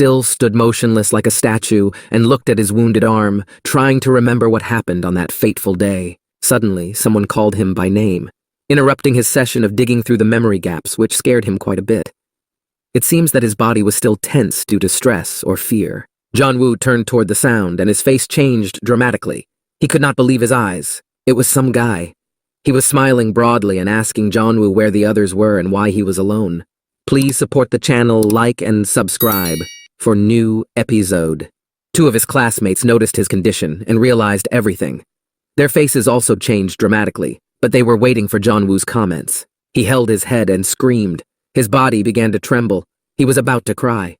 still stood motionless like a statue and looked at his wounded arm, trying to remember what happened on that fateful day. Suddenly, someone called him by name, interrupting his session of digging through the memory gaps, which scared him quite a bit. It seems that his body was still tense due to stress or fear. Jong-woo turned toward the sound, and his face changed dramatically. He could not believe his eyes. It was some guy. He was smiling broadly and asking Jong-woo where the others were and why he was alone. Please support the channel, like and subscribe for new episode. Two of his classmates noticed his condition and realized everything. Their faces also changed dramatically, but they were waiting for Jong-woo's comments. He held his head and screamed. His body began to tremble. He was about to cry.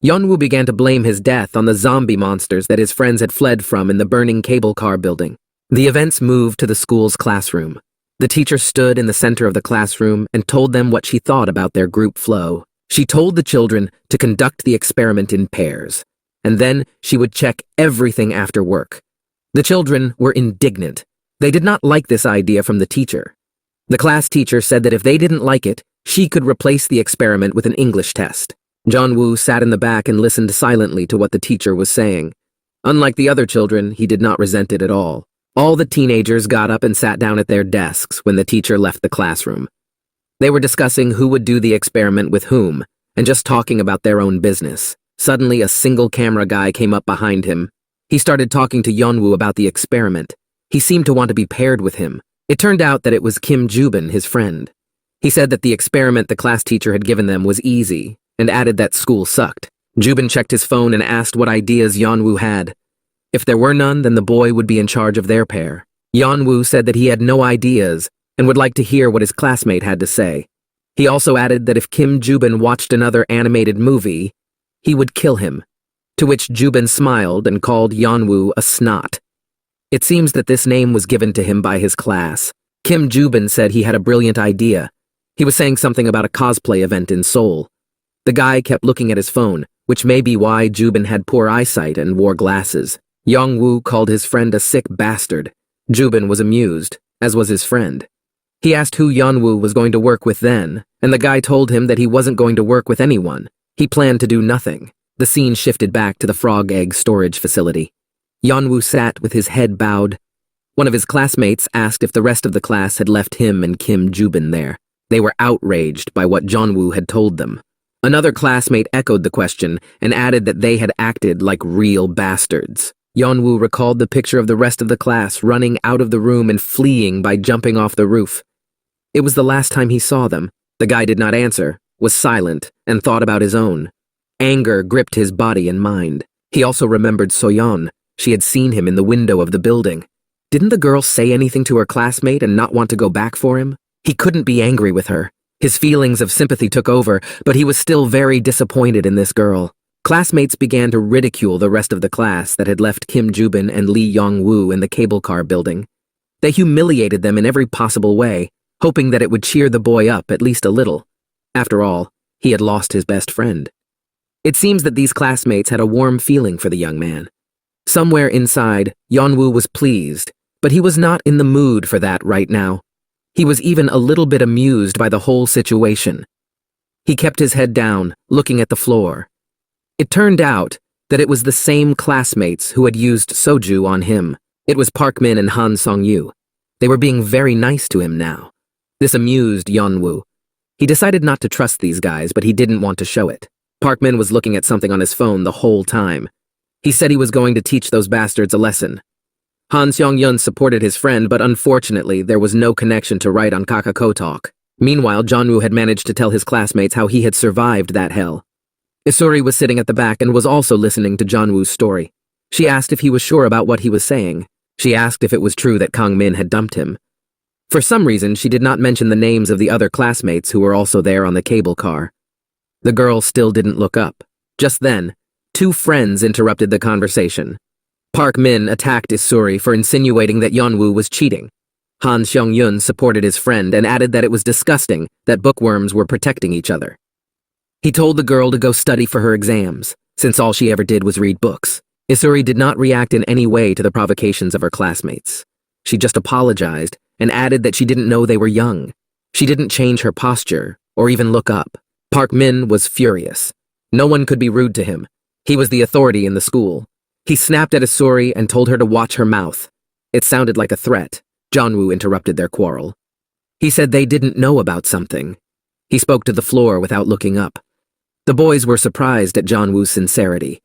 Yeonwoo began to blame his death on the zombie monsters that his friends had fled from in the burning cable car building. The events moved to the school's classroom. The teacher stood in the center of the classroom and told them what she thought about their group flow. She told the children to conduct the experiment in pairs, and then she would check everything after work. The children were indignant. They did not like this idea from the teacher. The class teacher said that if they didn't like it, she could replace the experiment with an English test. Jong-woo sat in the back and listened silently to what the teacher was saying. Unlike the other children, he did not resent it at all. All the teenagers got up and sat down at their desks when the teacher left the classroom. They were discussing who would do the experiment with whom, and just talking about their own business. Suddenly, a single camera guy came up behind him. He started talking to Yeonwoo about the experiment. He seemed to want to be paired with him. It turned out that it was Kim Jubin, his friend. He said that the experiment the class teacher had given them was easy, and added that school sucked. Jubin checked his phone and asked what ideas Yeonwoo had. If there were none, then the boy would be in charge of their pair. Yeonwoo said that he had no ideas and would like to hear what his classmate had to say. He also added that if Kim Jubin watched another animated movie, he would kill him, to which Jubin smiled and called Yeonwoo a snot. It seems that this name was given to him by his class. Kim Jubin said he had a brilliant idea. He was saying something about a cosplay event in Seoul. The guy kept looking at his phone, which may be why Jubin had poor eyesight and wore glasses. Yeonwoo called his friend a sick bastard. Jubin was amused, as was his friend. He asked who Yeonwoo was going to work with then, and the guy told him that he wasn't going to work with anyone. He planned to do nothing. The scene shifted back to the frog egg storage facility. Yeonwoo sat with his head bowed. One of his classmates asked if the rest of the class had left him and Kim Jubin there. They were outraged by what Yeonwoo had told them. Another classmate echoed the question and added that they had acted like real bastards. Yeonwoo recalled the picture of the rest of the class running out of the room and fleeing by jumping off the roof. It was the last time he saw them. The guy did not answer, was silent, and thought about his own. Anger gripped his body and mind. He also remembered Soyeon. She had seen him in the window of the building. Didn't the girl say anything to her classmate and not want to go back for him? He couldn't be angry with her. His feelings of sympathy took over, but he was still very disappointed in this girl. Classmates began to ridicule the rest of the class that had left Kim Jubin and Lee Yong-woo in the cable car building. They humiliated them in every possible way, hoping that it would cheer the boy up at least a little. After all, he had lost his best friend. It seems that these classmates had a warm feeling for the young man. Somewhere inside, Yeonwoo was pleased, but he was not in the mood for that right now. He was even a little bit amused by the whole situation. He kept his head down, looking at the floor. It turned out that it was the same classmates who had used soju on him. It was Park Min and Han Song-yu. They were being very nice to him now. This amused Yeonwoo. He decided not to trust these guys, but he didn't want to show it. Park Min was looking at something on his phone the whole time. He said he was going to teach those bastards a lesson. Han Seong-yun supported his friend, but unfortunately, there was no connection to write on Kakako Talk. Meanwhile, Jong-woo had managed to tell his classmates how he had survived that hell. Isuri was sitting at the back and was also listening to Jong-woo's story. She asked if he was sure about what he was saying. She asked if it was true that Kang Min had dumped him. For some reason, she did not mention the names of the other classmates who were also there on the cable car. The girl still didn't look up. Just then, two friends interrupted the conversation. Park Min attacked Isuri for insinuating that Yeonwoo was cheating. Han Seong-yun supported his friend and added that it was disgusting that bookworms were protecting each other. He told the girl to go study for her exams, since all she ever did was read books. Isuri did not react in any way to the provocations of her classmates. She just apologized and added that she didn't know they were young. She didn't change her posture or even look up. Park Min was furious. No one could be rude to him. He was the authority in the school. He snapped at Asuri and told her to watch her mouth. It sounded like a threat. Janwoo interrupted their quarrel. He said they didn't know about something. He spoke to the floor without looking up. The boys were surprised at Janwoo's sincerity.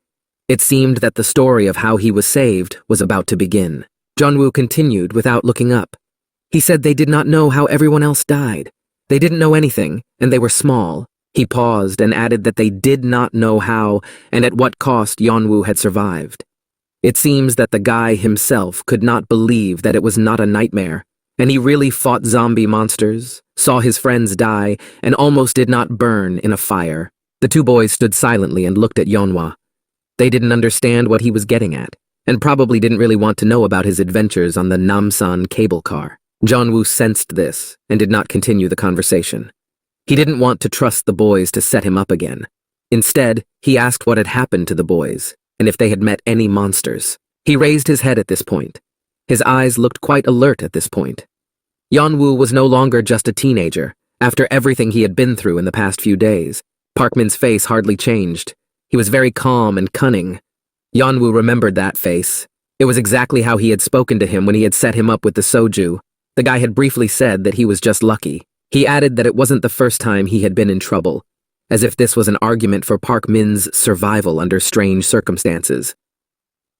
It seemed that the story of how he was saved was about to begin. Janwoo continued without looking up. He said they did not know how everyone else died. They didn't know anything, and they were small. He paused and added that they did not know how and at what cost Janwoo had survived. It seems that the guy himself could not believe that it was not a nightmare, and he really fought zombie monsters, saw his friends die, and almost did not burn in a fire. The two boys stood silently and looked at Yeonhwa. They didn't understand what he was getting at, and probably didn't really want to know about his adventures on the Namsan cable car. Janwoo sensed this and did not continue the conversation. He didn't want to trust the boys to set him up again. Instead, he asked what had happened to the boys, and if they had met any monsters. He raised his head at this point. His eyes looked quite alert at this point. Yeonwoo was no longer just a teenager. After everything he had been through in the past few days, Park Min's face hardly changed. He was very calm and cunning. Yeonwoo remembered that face. It was exactly how he had spoken to him when he had set him up with the soju. The guy had briefly said that he was just lucky. He added that it wasn't the first time he had been in trouble, as if this was an argument for Park Min's survival under strange circumstances.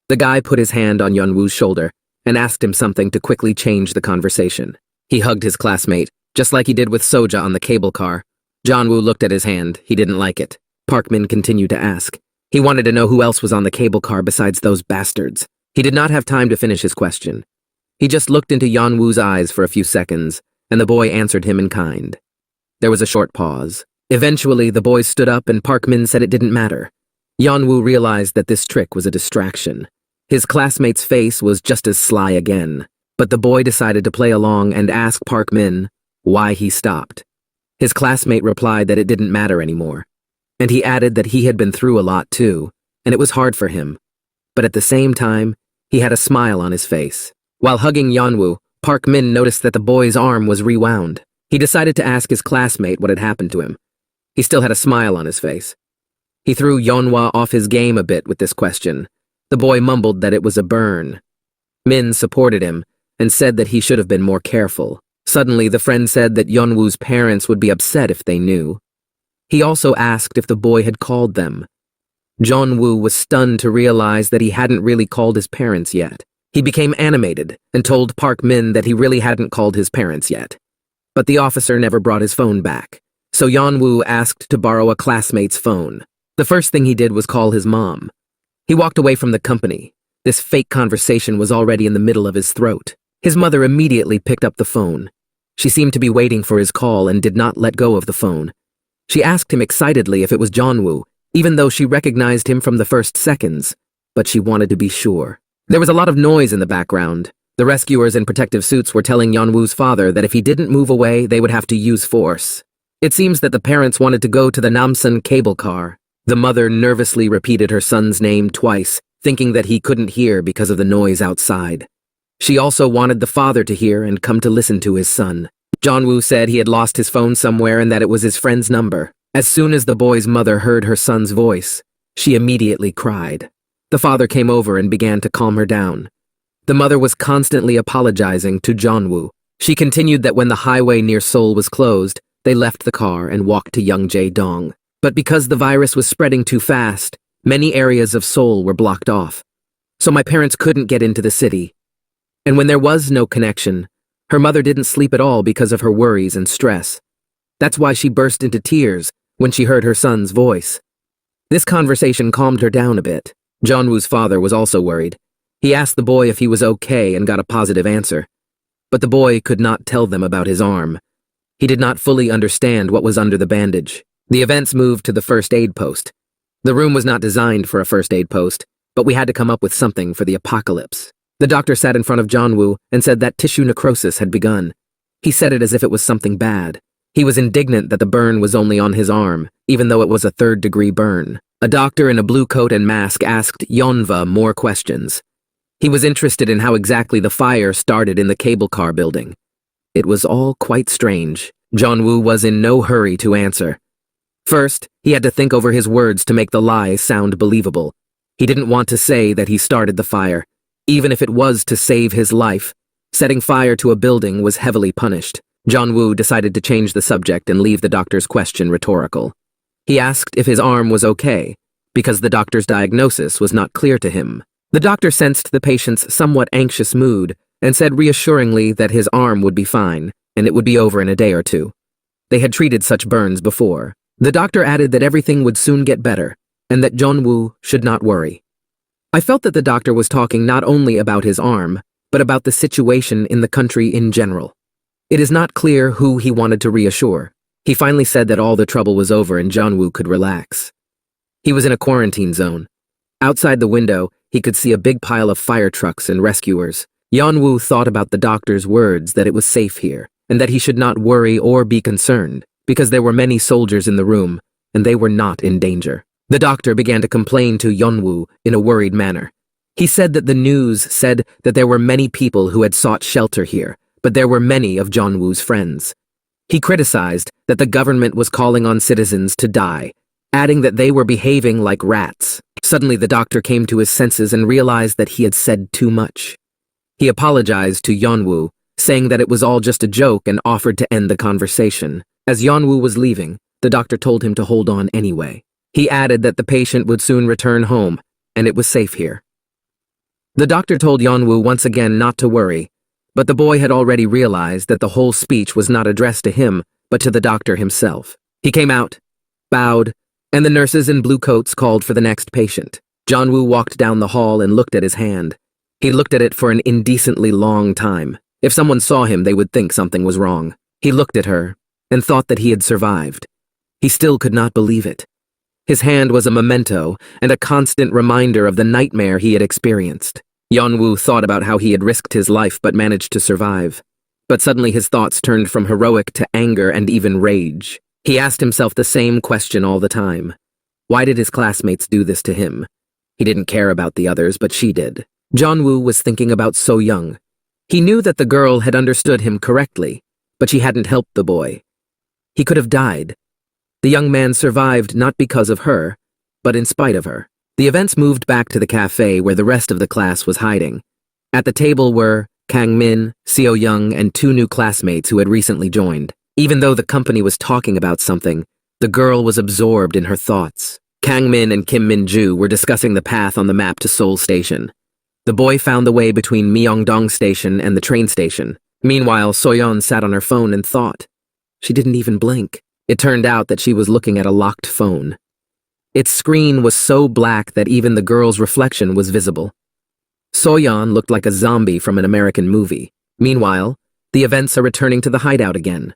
The guy put his hand on Yeonwoo's shoulder and asked him something to quickly change the conversation. He hugged his classmate, just like he did with Soja on the cable car. Janwoo looked at his hand. He didn't like it. Park Min continued to ask. He wanted to know who else was on the cable car besides those bastards. He did not have time to finish his question. He just looked into Yeonwoo's eyes for a few seconds, and the boy answered him in kind. There was a short pause. Eventually, the boys stood up and Park Min said it didn't matter. Yeonwoo realized that this trick was a distraction. His classmate's face was just as sly again, but the boy decided to play along and ask Park Min why he stopped. His classmate replied that it didn't matter anymore, and he added that he had been through a lot too, and it was hard for him. But at the same time, he had a smile on his face. While hugging Yeonwoo, Park Min noticed that the boy's arm was rewound. He decided to ask his classmate what had happened to him. He still had a smile on his face. He threw Yeonhwa off his game a bit with this question. The boy mumbled that it was a burn. Min supported him and said that he should have been more careful. Suddenly, the friend said that Yeonwoo's parents would be upset if they knew. He also asked if the boy had called them. Yeonwoo was stunned to realize that he hadn't really called his parents yet. He became animated and told Park Min that he really hadn't called his parents yet. But the officer never brought his phone back, so Yeonwoo asked to borrow a classmate's phone. The first thing he did was call his mom. He walked away from the company. This fake conversation was already in the middle of his throat. His mother immediately picked up the phone. She seemed to be waiting for his call and did not let go of the phone. She asked him excitedly if it was Janwoo, even though she recognized him from the first seconds, but she wanted to be sure. There was a lot of noise in the background. The rescuers in protective suits were telling Yeonwoo's father that if he didn't move away, they would have to use force. It seems that the parents wanted to go to the Namsan cable car. The mother nervously repeated her son's name twice, thinking that he couldn't hear because of the noise outside. She also wanted the father to hear and come to listen to his son. Janwoo said he had lost his phone somewhere and that it was his friend's number. As soon as the boy's mother heard her son's voice, she immediately cried. The father came over and began to calm her down. The mother was constantly apologizing to Janwoo. She continued that when the highway near Seoul was closed, they left the car and walked to Yeongjae-dong. But because the virus was spreading too fast, many areas of Seoul were blocked off. So my parents couldn't get into the city. And when there was no connection, her mother didn't sleep at all because of her worries and stress. That's why she burst into tears when she heard her son's voice. This conversation calmed her down a bit. Janwoo's father was also worried. He asked the boy if he was okay and got a positive answer. But the boy could not tell them about his arm. He did not fully understand what was under the bandage. The events moved to the first aid post. The room was not designed for a first aid post, but we had to come up with something for the apocalypse. The doctor sat in front of Janwoo and said that tissue necrosis had begun. He said it as if it was something bad. He was indignant that the burn was only on his arm, even though it was a third-degree burn. A doctor in a blue coat and mask asked Yeonhwa more questions. He was interested in how exactly the fire started in the cable car building. It was all quite strange. Janwoo was in no hurry to answer. First, he had to think over his words to make the lie sound believable. He didn't want to say that he started the fire, even if it was to save his life. Setting fire to a building was heavily punished. Jong-woo decided to change the subject and leave the doctor's question rhetorical. He asked if his arm was okay, because the doctor's diagnosis was not clear to him. The doctor sensed the patient's somewhat anxious mood and said reassuringly that his arm would be fine and it would be over in a day or two. They had treated such burns before. The doctor added that everything would soon get better and that Jong-woo should not worry. I felt that the doctor was talking not only about his arm, but about the situation in the country in general. It is not clear who he wanted to reassure. He finally said that all the trouble was over and Jong-woo could relax. He was in a quarantine zone. Outside the window, he could see a big pile of fire trucks and rescuers. Jong-woo thought about the doctor's words that it was safe here, and that he should not worry or be concerned, because there were many soldiers in the room, and they were not in danger. The doctor began to complain to Jong-woo in a worried manner. He said that the news said that there were many people who had sought shelter here, but there were many of Jong-woo's friends. He criticized that the government was calling on citizens to die, adding that they were behaving like rats. Suddenly the doctor came to his senses and realized that he had said too much. He apologized to Jong-woo, saying that it was all just a joke and offered to end the conversation. As Jong-woo was leaving, the doctor told him to hold on anyway. He added that the patient would soon return home, and it was safe here. The doctor told Jong-woo once again not to worry, but the boy had already realized that the whole speech was not addressed to him, but to the doctor himself. He came out, bowed, and the nurses in blue coats called for the next patient. Jong-woo walked down the hall and looked at his hand. He looked at it for an indecently long time. If someone saw him, they would think something was wrong. He looked at her and thought that he had survived. He still could not believe it. His hand was a memento and a constant reminder of the nightmare he had experienced. Jong-woo thought about how he had risked his life but managed to survive. But suddenly his thoughts turned from heroic to anger and even rage. He asked himself the same question all the time. Why did his classmates do this to him? He didn't care about the others, but she did. Jong-woo was thinking about So-young. He knew that the girl had understood him correctly, but she hadn't helped the boy. He could have died. The young man survived not because of her, but in spite of her. The events moved back to the cafe where the rest of the class was hiding. At the table were Kang-min, Seo-young, and two new classmates who had recently joined. Even though the company was talking about something, the girl was absorbed in her thoughts. Kang-min and Kim Min-ju were discussing the path on the map to Seoul Station. The boy found the way between Myeongdong Station and the train station. Meanwhile, So-yeon sat on her phone and thought. She didn't even blink. It turned out that she was looking at a locked phone. Its screen was so black that even the girl's reflection was visible. So-yeon looked like a zombie from an American movie. Meanwhile, the events are returning to the hideout again.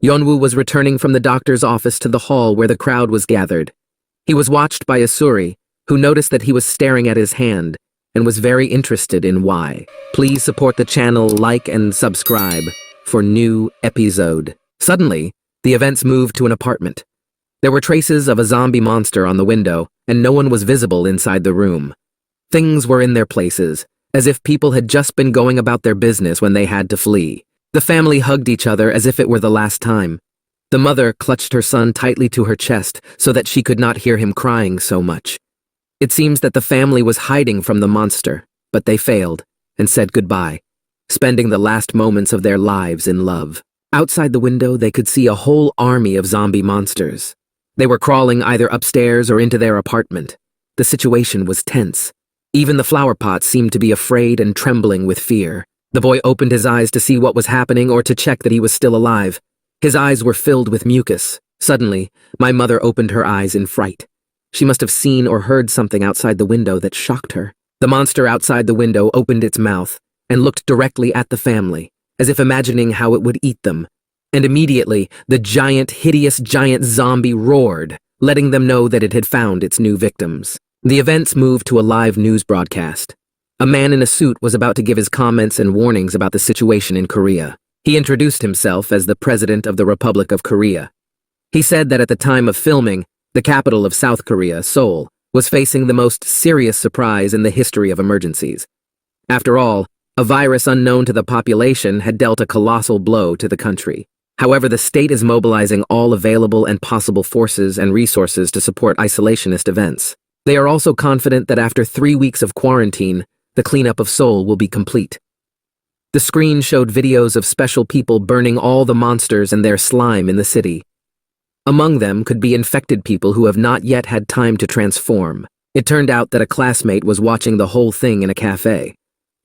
Jong-woo was returning from the doctor's office to the hall where the crowd was gathered. He was watched by Asuri, who noticed that he was staring at his hand and was very interested in why. Please support the channel, like and subscribe for new episode. Suddenly, the events moved to an apartment. There were traces of a zombie monster on the window, and no one was visible inside the room. Things were in their places, as if people had just been going about their business when they had to flee. The family hugged each other as if it were the last time. The mother clutched her son tightly to her chest so that she could not hear him crying so much. It seems that the family was hiding from the monster, but they failed and said goodbye, spending the last moments of their lives in love. Outside the window, they could see a whole army of zombie monsters. They were crawling either upstairs or into their apartment. The situation was tense. Even the flower pots seemed to be afraid and trembling with fear. The boy opened his eyes to see what was happening or to check that he was still alive. His eyes were filled with mucus. Suddenly, my mother opened her eyes in fright. She must have seen or heard something outside the window that shocked her. The monster outside the window opened its mouth and looked directly at the family, as if imagining how it would eat them. And immediately, the hideous giant zombie roared, letting them know that it had found its new victims. The events moved to a live news broadcast. A man in a suit was about to give his comments and warnings about the situation in Korea. He introduced himself as the President of the Republic of Korea. He said that at the time of filming, the capital of South Korea, Seoul, was facing the most serious surprise in the history of emergencies. After all, a virus unknown to the population had dealt a colossal blow to the country. However, the state is mobilizing all available and possible forces and resources to support isolationist events. They are also confident that after 3 weeks of quarantine, the cleanup of Seoul will be complete. The screen showed videos of special people burning all the monsters and their slime in the city. Among them could be infected people who have not yet had time to transform. It turned out that a classmate was watching the whole thing in a cafe.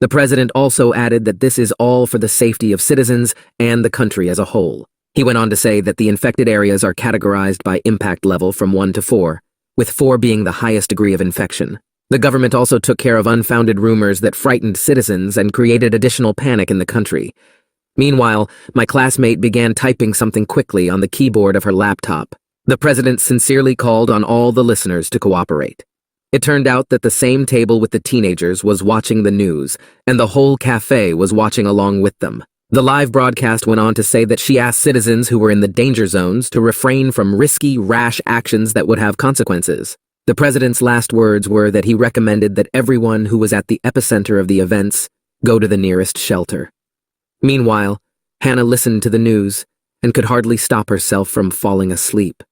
The president also added that this is all for the safety of citizens and the country as a whole. He went on to say that the infected areas are categorized by impact level from 1 to 4, with 4 being the highest degree of infection. The government also took care of unfounded rumors that frightened citizens and created additional panic in the country. Meanwhile, my classmate began typing something quickly on the keyboard of her laptop. The president sincerely called on all the listeners to cooperate. It turned out that the same table with the teenagers was watching the news, and the whole cafe was watching along with them. The live broadcast went on to say that she asked citizens who were in the danger zones to refrain from risky, rash actions that would have consequences. The president's last words were that he recommended that everyone who was at the epicenter of the events go to the nearest shelter. Meanwhile, Hannah listened to the news and could hardly stop herself from falling asleep.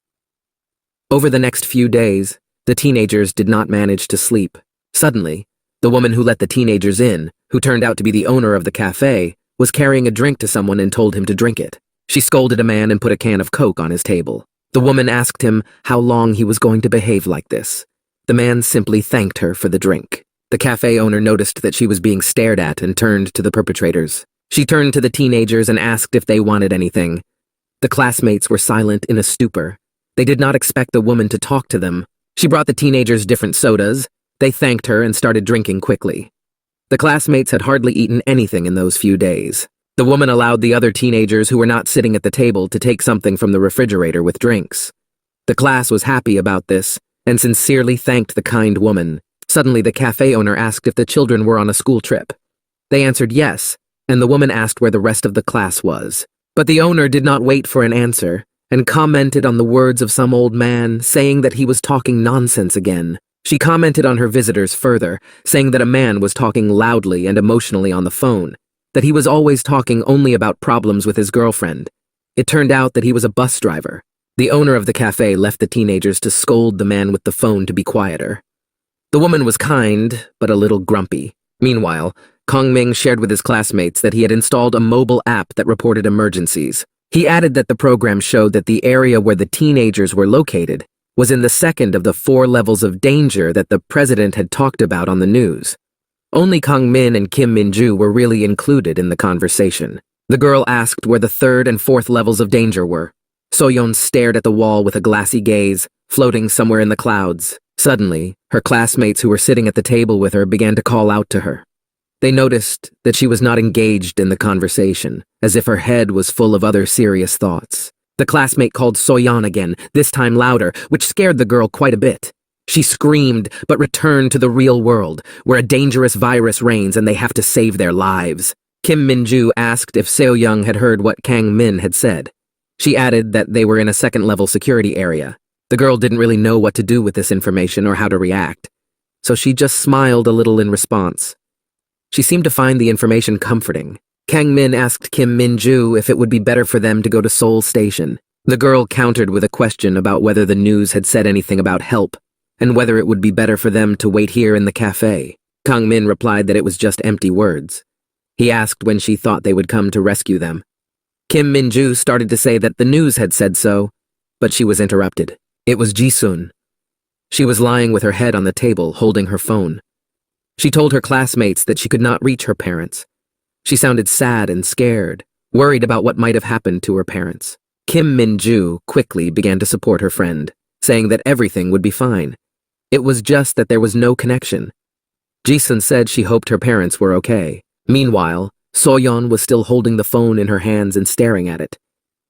Over the next few days, the teenagers did not manage to sleep. Suddenly, the woman who let the teenagers in, who turned out to be the owner of the cafe, was carrying a drink to someone and told him to drink it. She scolded a man and put a can of Coke on his table. The woman asked him how long he was going to behave like this. The man simply thanked her for the drink. The cafe owner noticed that she was being stared at and turned to the perpetrators. She turned to the teenagers and asked if they wanted anything. The classmates were silent in a stupor. They did not expect the woman to talk to them. She brought the teenagers different sodas. They thanked her and started drinking quickly. The classmates had hardly eaten anything in those few days. The woman allowed the other teenagers who were not sitting at the table to take something from the refrigerator with drinks. The class was happy about this and sincerely thanked the kind woman. Suddenly, the cafe owner asked if the children were on a school trip. They answered yes, and the woman asked where the rest of the class was. But the owner did not wait for an answer and commented on the words of some old man, saying that he was talking nonsense again. She commented on her visitors further, saying that a man was talking loudly and emotionally on the phone, that he was always talking only about problems with his girlfriend. It turned out that he was a bus driver. The owner of the cafe left the teenagers to scold the man with the phone to be quieter. The woman was kind, but a little grumpy. Meanwhile, Kong Ming shared with his classmates that he had installed a mobile app that reported emergencies. He added that the program showed that the area where the teenagers were located was in the second of the 4 levels of danger that the president had talked about on the news. Only Kang Min and Kim Min-ju were really included in the conversation. The girl asked where the 3rd and 4th levels of danger were. Soyeon stared at the wall with a glassy gaze, floating somewhere in the clouds. Suddenly, her classmates who were sitting at the table with her began to call out to her. They noticed that she was not engaged in the conversation, as if her head was full of other serious thoughts. The classmate called Soyeon again, this time louder, which scared the girl quite a bit. She screamed, but returned to the real world, where a dangerous virus reigns and they have to save their lives. Kim Min-ju asked if Seo-young had heard what Kang Min had said. She added that they were in a 2nd-level security area. The girl didn't really know what to do with this information or how to react, so she just smiled a little in response. She seemed to find the information comforting. Kang Min asked Kim Min-ju if it would be better for them to go to Seoul Station. The girl countered with a question about whether the news had said anything about help, and whether it would be better for them to wait here in the cafe. Kang Min replied that it was just empty words. He asked when she thought they would come to rescue them. Kim Min-ju started to say that the news had said so, but she was interrupted. It was Ji-sun. She was lying with her head on the table, holding her phone. She told her classmates that she could not reach her parents. She sounded sad and scared, worried about what might have happened to her parents. Kim Min-ju quickly began to support her friend, saying that everything would be fine. It was just that there was no connection. Ji-sun said she hoped her parents were okay. Meanwhile, Soyeon was still holding the phone in her hands and staring at it.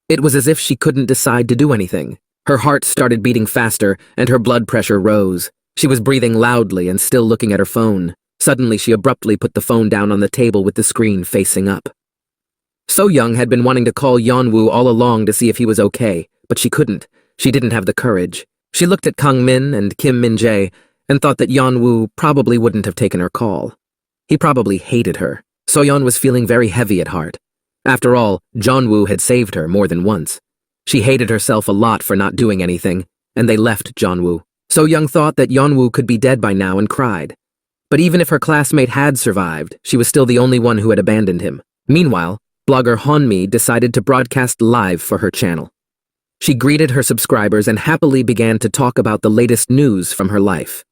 It was as if she couldn't decide to do anything. Her heart started beating faster, and her blood pressure rose. She was breathing loudly and still looking at her phone. Suddenly, she abruptly put the phone down on the table with the screen facing up. So-young had been wanting to call Yeonwoo all along to see if he was okay, but she couldn't. She didn't have the courage. She looked at Kang Min and Kim Min-jae and thought that Yeonwoo probably wouldn't have taken her call. He probably hated her. So-yeon was feeling very heavy at heart. After all, Jongwoo had saved her more than once. She hated herself a lot for not doing anything, and they left Jongwoo. So Young thought that Yeonwoo could be dead by now and cried. But even if her classmate had survived, she was still the only one who had abandoned him. Meanwhile, blogger Honmi decided to broadcast live for her channel. She greeted her subscribers and happily began to talk about the latest news from her life.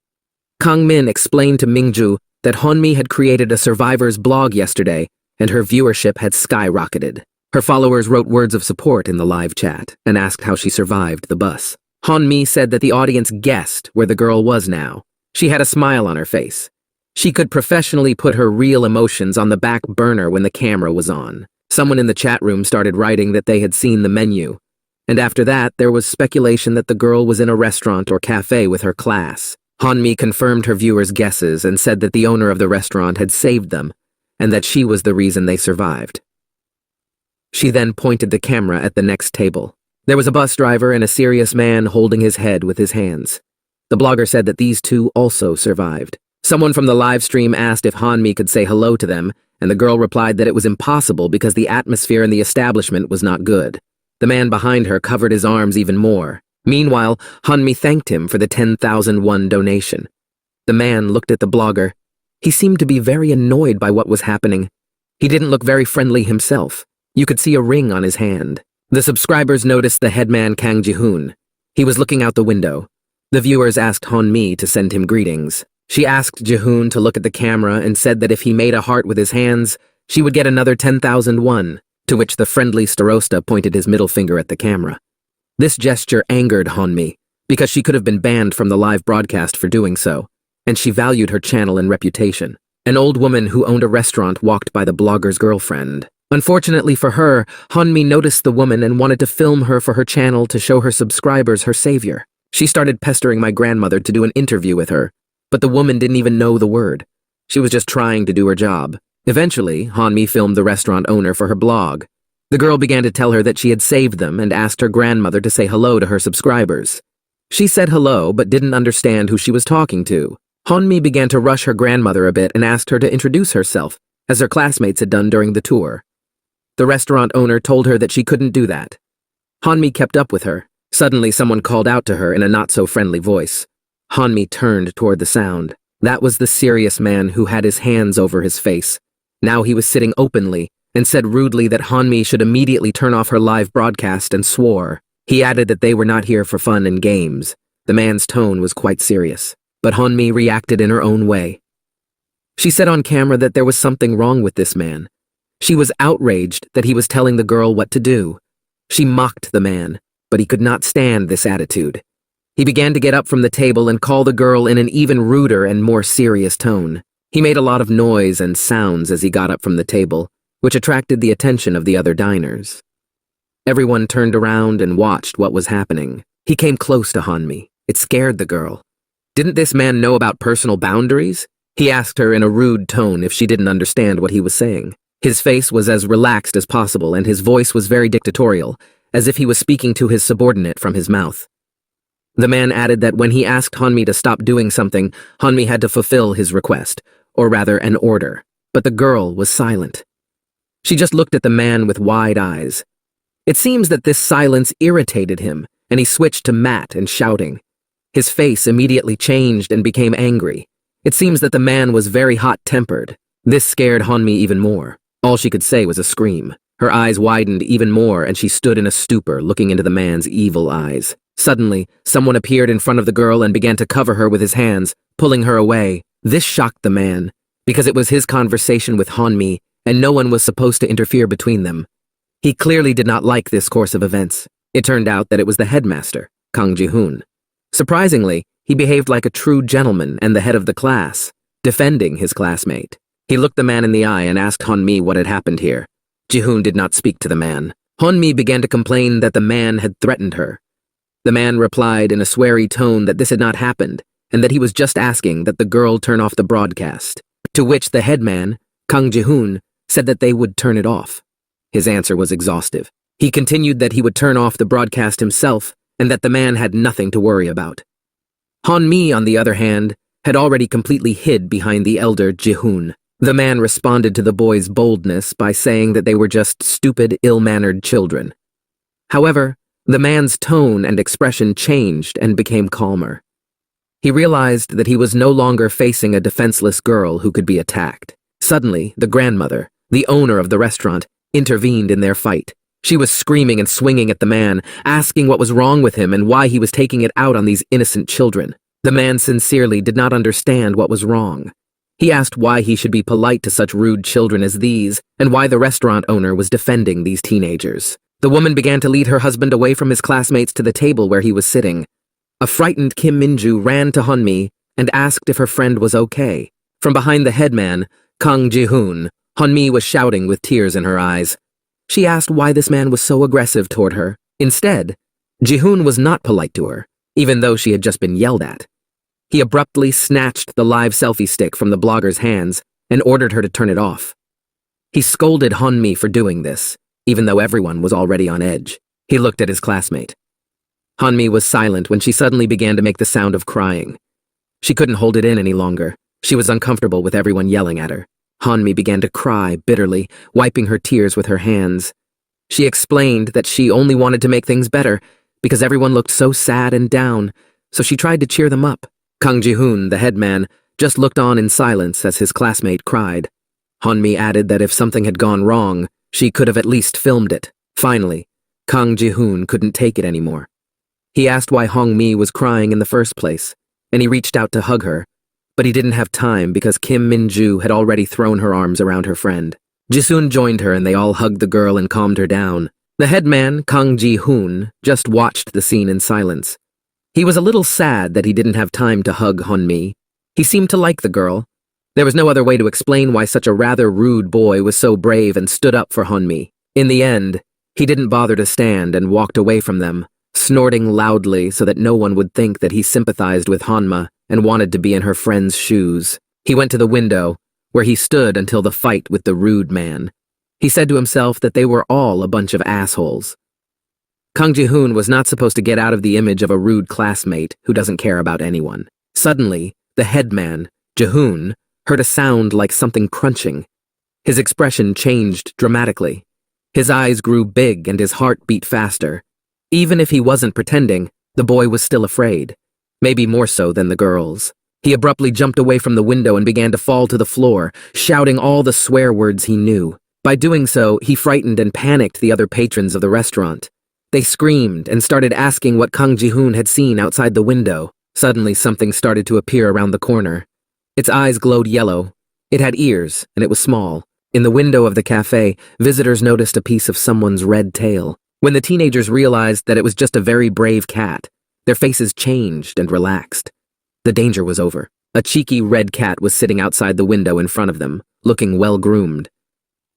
Kang Min explained to Mingju that Honmi had created a survivor's blog yesterday and her viewership had skyrocketed. Her followers wrote words of support in the live chat and asked how she survived the bus. Honmi said that the audience guessed where the girl was now. She had a smile on her face. She could professionally put her real emotions on the back burner when the camera was on. Someone in the chat room started writing that they had seen the menu. And after that, there was speculation that the girl was in a restaurant or cafe with her class. Honmi confirmed her viewers' guesses and said that the owner of the restaurant had saved them and that she was the reason they survived. She then pointed the camera at the next table. There was a bus driver and a serious man holding his head with his hands. The blogger said that these two also survived. Someone from the live stream asked if Honmi could say hello to them, and the girl replied that it was impossible because the atmosphere in the establishment was not good. The man behind her covered his arms even more. Meanwhile, Honmi thanked him for the 10,000 won donation. The man looked at the blogger. He seemed to be very annoyed by what was happening. He didn't look very friendly himself. You could see a ring on his hand. The subscribers noticed the headman Kang Ji-hoon. He was looking out the window. The viewers asked Honmi to send him greetings. She asked Ji-hoon to look at the camera and said that if he made a heart with his hands, she would get another 10,000 won, to which the friendly starosta pointed his middle finger at the camera. This gesture angered Honmi, because she could have been banned from the live broadcast for doing so, and she valued her channel and reputation. An old woman who owned a restaurant walked by the blogger's girlfriend. Unfortunately for her, Honmi noticed the woman and wanted to film her for her channel to show her subscribers her savior. She started pestering my grandmother to do an interview with her, but the woman didn't even know the word. She was just trying to do her job. Eventually, Honmi filmed the restaurant owner for her blog. The girl began to tell her that she had saved them and asked her grandmother to say hello to her subscribers. She said hello, but didn't understand who she was talking to. Honmi began to rush her grandmother a bit and asked her to introduce herself, as her classmates had done during the tour. The restaurant owner told her that she couldn't do that. Honmi kept up with her. Suddenly, someone called out to her in a not-so-friendly voice. Honmi turned toward the sound. That was the serious man who had his hands over his face. Now he was sitting openly and said rudely that Honmi should immediately turn off her live broadcast and swore. He added that they were not here for fun and games. The man's tone was quite serious, but Honmi reacted in her own way. She said on camera that there was something wrong with this man. She was outraged that he was telling the girl what to do. She mocked the man, but he could not stand this attitude. He began to get up from the table and call the girl in an even ruder and more serious tone. He made a lot of noise and sounds as he got up from the table, which attracted the attention of the other diners. Everyone turned around and watched what was happening. He came close to Honmi. It scared the girl. Didn't this man know about personal boundaries? He asked her in a rude tone if she didn't understand what he was saying. His face was as relaxed as possible and his voice was very dictatorial, as if he was speaking to his subordinate from his mouth. The man added that when he asked Honmi to stop doing something, Honmi had to fulfill his request, or rather an order. But the girl was silent. She just looked at the man with wide eyes. It seems that this silence irritated him, and he switched to Matt and shouting. His face immediately changed and became angry. It seems that the man was very hot-tempered. This scared Honmi even more. All she could say was a scream. Her eyes widened even more, and she stood in a stupor, looking into the man's evil eyes. Suddenly, someone appeared in front of the girl and began to cover her with his hands, pulling her away. This shocked the man, because it was his conversation with Honmi, and no one was supposed to interfere between them. He clearly did not like this course of events. It turned out that it was the headmaster, Kang Ji-hoon. Surprisingly, he behaved like a true gentleman and the head of the class, defending his classmate. He looked the man in the eye and asked Honmi what had happened here. Ji-hoon did not speak to the man. Honmi began to complain that the man had threatened her. The man replied in a sweary tone that this had not happened, and that he was just asking that the girl turn off the broadcast, to which the headman, Kang Ji-hoon, said that they would turn it off. His answer was exhaustive. He continued that he would turn off the broadcast himself, and that the man had nothing to worry about. Honmi, on the other hand, had already completely hid behind the elder Ji-hoon. The man responded to the boys' boldness by saying that they were just stupid, ill-mannered children. However, the man's tone and expression changed and became calmer. He realized that he was no longer facing a defenseless girl who could be attacked. Suddenly, the grandmother, the owner of the restaurant, intervened in their fight. She was screaming and swinging at the man, asking what was wrong with him and why he was taking it out on these innocent children. The man sincerely did not understand what was wrong. He asked why he should be polite to such rude children as these, and why the restaurant owner was defending these teenagers. The woman began to lead her husband away from his classmates to the table where he was sitting. A frightened Kim Minju ran to Hunmi and asked if her friend was okay. From behind the headman, Kang Ji-hoon, Hunmi was shouting with tears in her eyes. She asked why this man was so aggressive toward her. Instead, Ji-hoon was not polite to her, even though she had just been yelled at. He abruptly snatched the live selfie stick from the blogger's hands and ordered her to turn it off. He scolded Hunmi for doing this, even though everyone was already on edge. He looked at his classmate. Hunmi was silent when she suddenly began to make the sound of crying. She couldn't hold it in any longer. She was uncomfortable with everyone yelling at her. Hunmi began to cry bitterly, wiping her tears with her hands. She explained that she only wanted to make things better because everyone looked so sad and down, so she tried to cheer them up. Kang Ji-hoon, the headman, just looked on in silence as his classmate cried. Hunmi added that if something had gone wrong, she could have at least filmed it. Finally, Kang Ji-hoon couldn't take it anymore. He asked why Hong-mi was crying in the first place, and he reached out to hug her, but he didn't have time because Kim Min-ju had already thrown her arms around her friend. Ji-soon joined her and they all hugged the girl and calmed her down. The headman, Kang Ji-hoon, just watched the scene in silence. He was a little sad that he didn't have time to hug Hunmi. He seemed to like the girl. There was no other way to explain why such a rather rude boy was so brave and stood up for Hunmi. In the end, he didn't bother to stand and walked away from them, snorting loudly so that no one would think that he sympathized with Hanma and wanted to be in her friend's shoes. He went to the window, where he stood until the fight with the rude man. He said to himself that they were all a bunch of assholes. Kang Ji-hoon was not supposed to get out of the image of a rude classmate who doesn't care about anyone. Suddenly, the headman, Ji-hoon, heard a sound like something crunching. His expression changed dramatically. His eyes grew big and his heart beat faster. Even if he wasn't pretending, the boy was still afraid. Maybe more so than the girls. He abruptly jumped away from the window and began to fall to the floor, shouting all the swear words he knew. By doing so, he frightened and panicked the other patrons of the restaurant. They screamed and started asking what Kang Ji-hoon had seen outside the window. Suddenly, something started to appear around the corner. Its eyes glowed yellow. It had ears, and it was small. In the window of the cafe, visitors noticed a piece of someone's red tail. When the teenagers realized that it was just a very brave cat, their faces changed and relaxed. The danger was over. A cheeky red cat was sitting outside the window in front of them, looking well-groomed.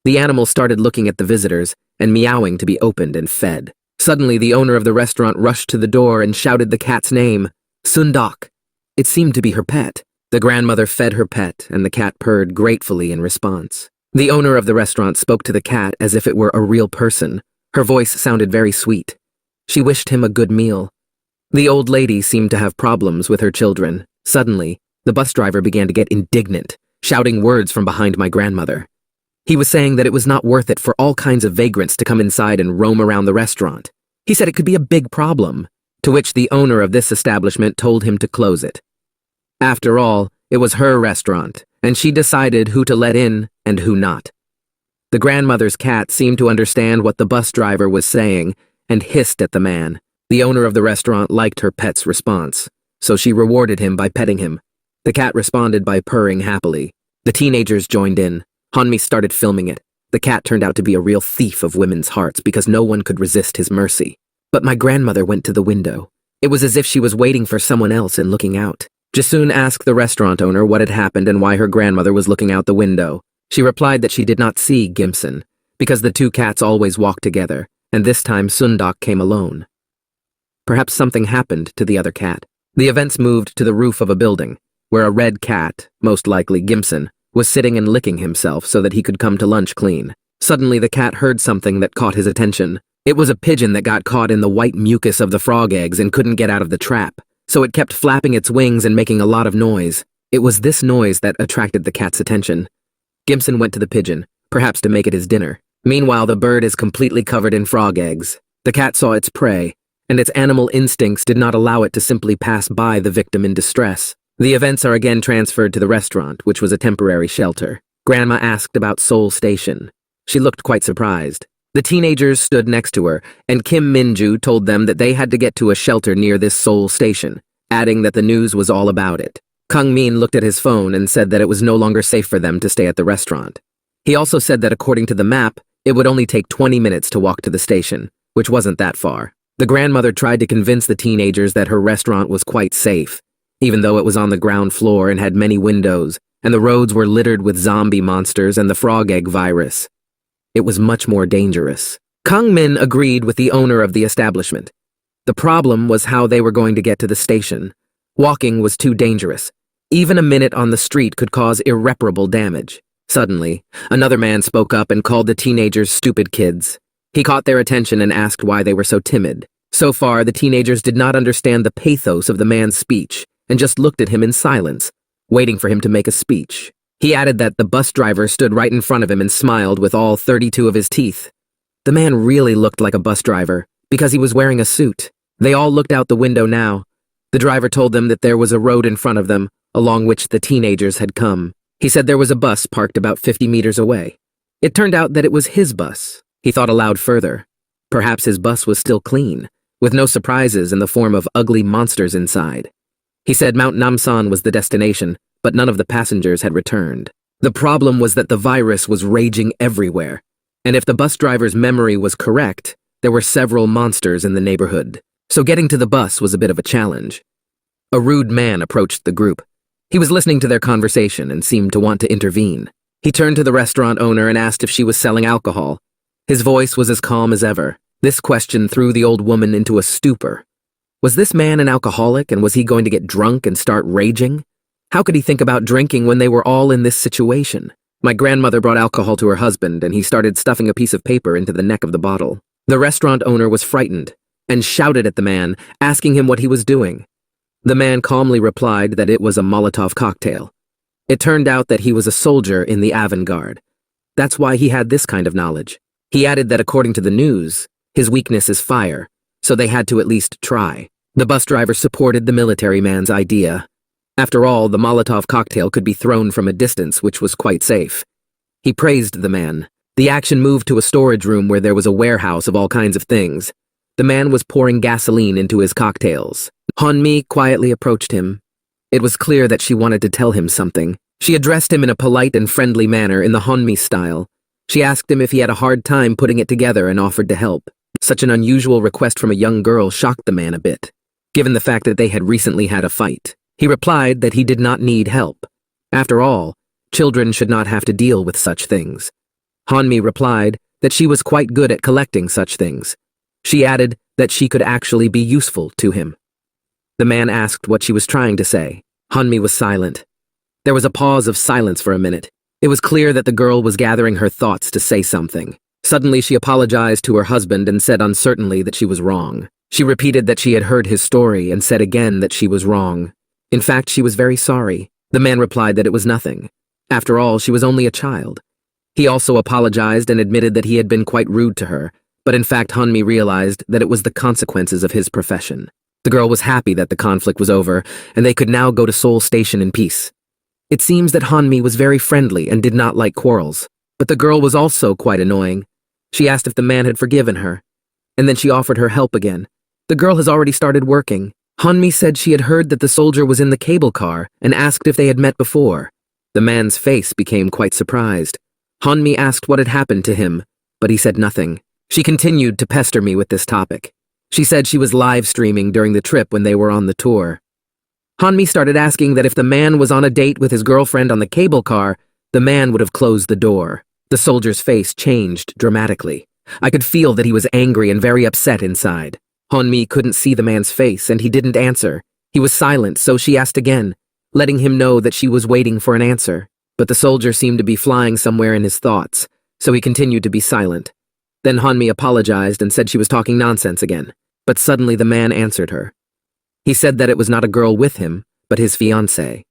The animal started looking at the visitors and meowing to be opened and fed. Suddenly, the owner of the restaurant rushed to the door and shouted the cat's name, Sundok. It seemed to be her pet. The grandmother fed her pet, and the cat purred gratefully in response. The owner of the restaurant spoke to the cat as if it were a real person. Her voice sounded very sweet. She wished him a good meal. The old lady seemed to have problems with her children. Suddenly, the bus driver began to get indignant, shouting words from behind my grandmother. He was saying that it was not worth it for all kinds of vagrants to come inside and roam around the restaurant. He said it could be a big problem, to which the owner of this establishment told him to close it. After all, it was her restaurant, and she decided who to let in and who not. The grandmother's cat seemed to understand what the bus driver was saying and hissed at the man. The owner of the restaurant liked her pet's response, so she rewarded him by petting him. The cat responded by purring happily. The teenagers joined in. Hanmi started filming it. The cat turned out to be a real thief of women's hearts because no one could resist his mercy. But my grandmother went to the window. It was as if she was waiting for someone else and looking out. Ji-soon asked the restaurant owner what had happened and why her grandmother was looking out the window. She replied that she did not see Gimson, because the two cats always walked together, and this time Sundok came alone. Perhaps something happened to the other cat. The events moved to the roof of a building, where a red cat, most likely Gimson, was sitting and licking himself so that he could come to lunch clean. Suddenly the cat heard something that caught his attention. It was a pigeon that got caught in the white mucus of the frog eggs and couldn't get out of the trap, so it kept flapping its wings and making a lot of noise. It was this noise that attracted the cat's attention. Gimson went to the pigeon, perhaps to make it his dinner. Meanwhile, the bird is completely covered in frog eggs. The cat saw its prey, and its animal instincts did not allow it to simply pass by the victim in distress. The events are again transferred to the restaurant, which was a temporary shelter. Grandma asked about Seoul Station. She looked quite surprised. The teenagers stood next to her, and Kim Minju told them that they had to get to a shelter near this Seoul Station, adding that the news was all about it. Kang Min looked at his phone and said that it was no longer safe for them to stay at the restaurant. He also said that according to the map, it would only take 20 minutes to walk to the station, which wasn't that far. The grandmother tried to convince the teenagers that her restaurant was quite safe, even though it was on the ground floor and had many windows, and the roads were littered with zombie monsters and the frog egg virus. It was much more dangerous. Kang Min agreed with the owner of the establishment. The problem was how they were going to get to the station. Walking was too dangerous. Even a minute on the street could cause irreparable damage. Suddenly, another man spoke up and called the teenagers stupid kids. He caught their attention and asked why they were so timid. So far, the teenagers did not understand the pathos of the man's speech and just looked at him in silence, waiting for him to make a speech. He added that the bus driver stood right in front of him and smiled with all 32 of his teeth. The man really looked like a bus driver because he was wearing a suit. They all looked out the window now. The driver told them that there was a road in front of them, along which the teenagers had come. He said there was a bus parked about 50 meters away. It turned out that it was his bus. He thought aloud further. Perhaps his bus was still clean, with no surprises in the form of ugly monsters inside. He said Mount Namsan was the destination, but none of the passengers had returned. The problem was that the virus was raging everywhere, and if the bus driver's memory was correct, there were several monsters in the neighborhood. So getting to the bus was a bit of a challenge. A rude man approached the group. He was listening to their conversation and seemed to want to intervene. He turned to the restaurant owner and asked if she was selling alcohol. His voice was as calm as ever. This question threw the old woman into a stupor. Was this man an alcoholic, and was he going to get drunk and start raging? How could he think about drinking when they were all in this situation? My grandmother brought alcohol to her husband, and he started stuffing a piece of paper into the neck of the bottle. The restaurant owner was frightened and shouted at the man, asking him what he was doing. The man calmly replied that it was a Molotov cocktail. It turned out that he was a soldier in the avant-garde. That's why he had this kind of knowledge. He added that according to the news, his weakness is fire, so they had to at least try. The bus driver supported the military man's idea. After all, the Molotov cocktail could be thrown from a distance, which was quite safe. He praised the man. The action moved to a storage room where there was a warehouse of all kinds of things. The man was pouring gasoline into his cocktails. Hanmi quietly approached him. It was clear that she wanted to tell him something. She addressed him in a polite and friendly manner in the Hanmi style. She asked him if he had a hard time putting it together and offered to help. Such an unusual request from a young girl shocked the man a bit, given the fact that they had recently had a fight. He replied that he did not need help. After all, children should not have to deal with such things. Hanmi replied that she was quite good at collecting such things. She added that she could actually be useful to him. The man asked what she was trying to say. Hanmi was silent. There was a pause of silence for a minute. It was clear that the girl was gathering her thoughts to say something. Suddenly she apologized to her husband and said uncertainly that she was wrong. She repeated that she had heard his story and said again that she was wrong. In fact, she was very sorry. The man replied that it was nothing. After all, she was only a child. He also apologized and admitted that he had been quite rude to her, but in fact Hanmi realized that it was the consequences of his profession. The girl was happy that the conflict was over, and they could now go to Seoul Station in peace. It seems that Hanmi was very friendly and did not like quarrels, but the girl was also quite annoying. She asked if the man had forgiven her, and then she offered her help again. The girl has already started working. Hanmi said she had heard that the soldier was in the cable car and asked if they had met before. The man's face became quite surprised. Hanmi asked what had happened to him, but he said nothing. She continued to pester me with this topic. She said she was live streaming during the trip when they were on the tour. Hanmi started asking that if the man was on a date with his girlfriend on the cable car, the man would have closed the door. The soldier's face changed dramatically. I could feel that he was angry and very upset inside. Hanmi couldn't see the man's face, and he didn't answer. He was silent, so she asked again, letting him know that she was waiting for an answer. But the soldier seemed to be flying somewhere in his thoughts, so he continued to be silent. Then Hanmi apologized and said she was talking nonsense again. But suddenly the man answered her. He said that it was not a girl with him, but his fiancée.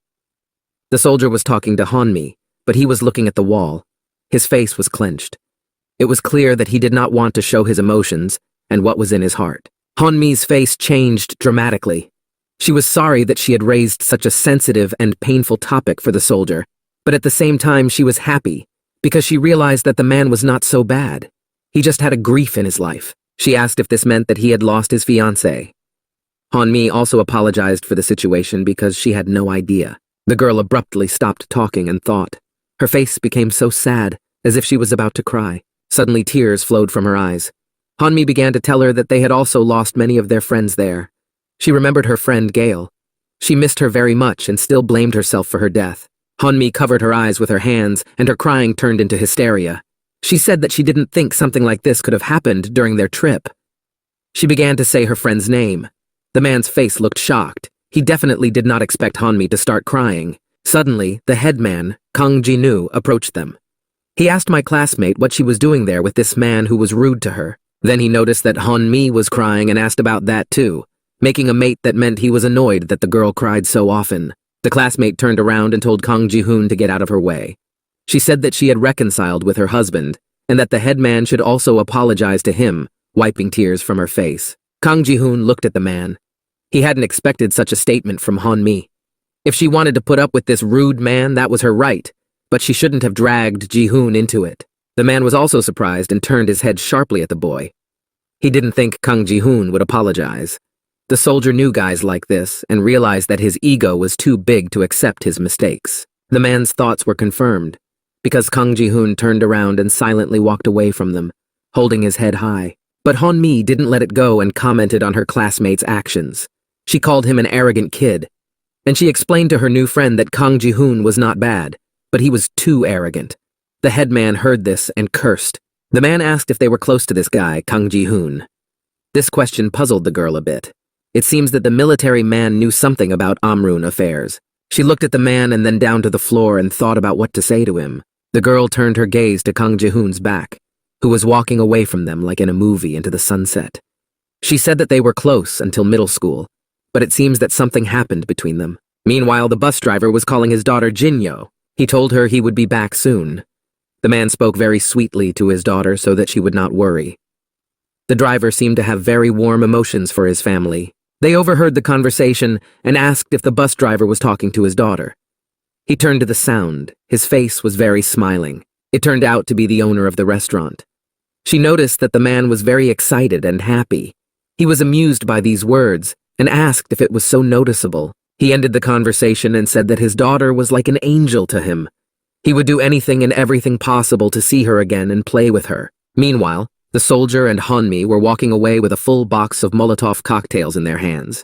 The soldier was talking to Hanmi, but he was looking at the wall. His face was clenched. It was clear that he did not want to show his emotions and what was in his heart. Honmi's face changed dramatically. She was sorry that she had raised such a sensitive and painful topic for the soldier, but at the same time she was happy because she realized that the man was not so bad. He just had a grief in his life. She asked if this meant that he had lost his fiancée. Honmi also apologized for the situation because she had no idea. The girl abruptly stopped talking and thought. Her face became so sad, as if she was about to cry. Suddenly tears flowed from her eyes. Honmi began to tell her that they had also lost many of their friends there. She remembered her friend Gail. She missed her very much and still blamed herself for her death. Honmi covered her eyes with her hands, and her crying turned into hysteria. She said that she didn't think something like this could have happened during their trip. She began to say her friend's name. The man's face looked shocked. He definitely did not expect Honmi to start crying. Suddenly, the headman, Kang Ji-nu, approached them. He asked my classmate what she was doing there with this man who was rude to her. Then he noticed that Honmi was crying and asked about that too, making a mate that meant he was annoyed that the girl cried so often. The classmate turned around and told Kang Ji-hoon to get out of her way. She said that she had reconciled with her husband, and that the headman should also apologize to him, wiping tears from her face. Kang Ji-hoon looked at the man. He hadn't expected such a statement from Honmi. If she wanted to put up with this rude man, that was her right, but she shouldn't have dragged Ji-hoon into it. The man was also surprised and turned his head sharply at the boy. He didn't think Kang Ji-hoon would apologize. The soldier knew guys like this and realized that his ego was too big to accept his mistakes. The man's thoughts were confirmed, because Kang Ji-hoon turned around and silently walked away from them, holding his head high. But Honmi didn't let it go and commented on her classmate's actions. She called him an arrogant kid, and she explained to her new friend that Kang Ji-hoon was not bad, but he was too arrogant. The headman heard this and cursed. The man asked if they were close to this guy, Kang Ji-hoon. This question puzzled the girl a bit. It seems that the military man knew something about Amrun affairs. She looked at the man and then down to the floor and thought about what to say to him. The girl turned her gaze to Kang Ji-hoon's back, who was walking away from them like in a movie into the sunset. She said that they were close until middle school, but it seems that something happened between them. Meanwhile, the bus driver was calling his daughter Jinyo. He told her he would be back soon. The man spoke very sweetly to his daughter so that she would not worry. The driver seemed to have very warm emotions for his family. They overheard the conversation and asked if the bus driver was talking to his daughter. He turned to the sound. His face was very smiling. It turned out to be the owner of the restaurant. She noticed that the man was very excited and happy. He was amused by these words and asked if it was so noticeable. He ended the conversation and said that his daughter was like an angel to him. He would do anything and everything possible to see her again and play with her. Meanwhile, the soldier and Honmi were walking away with a full box of Molotov cocktails in their hands.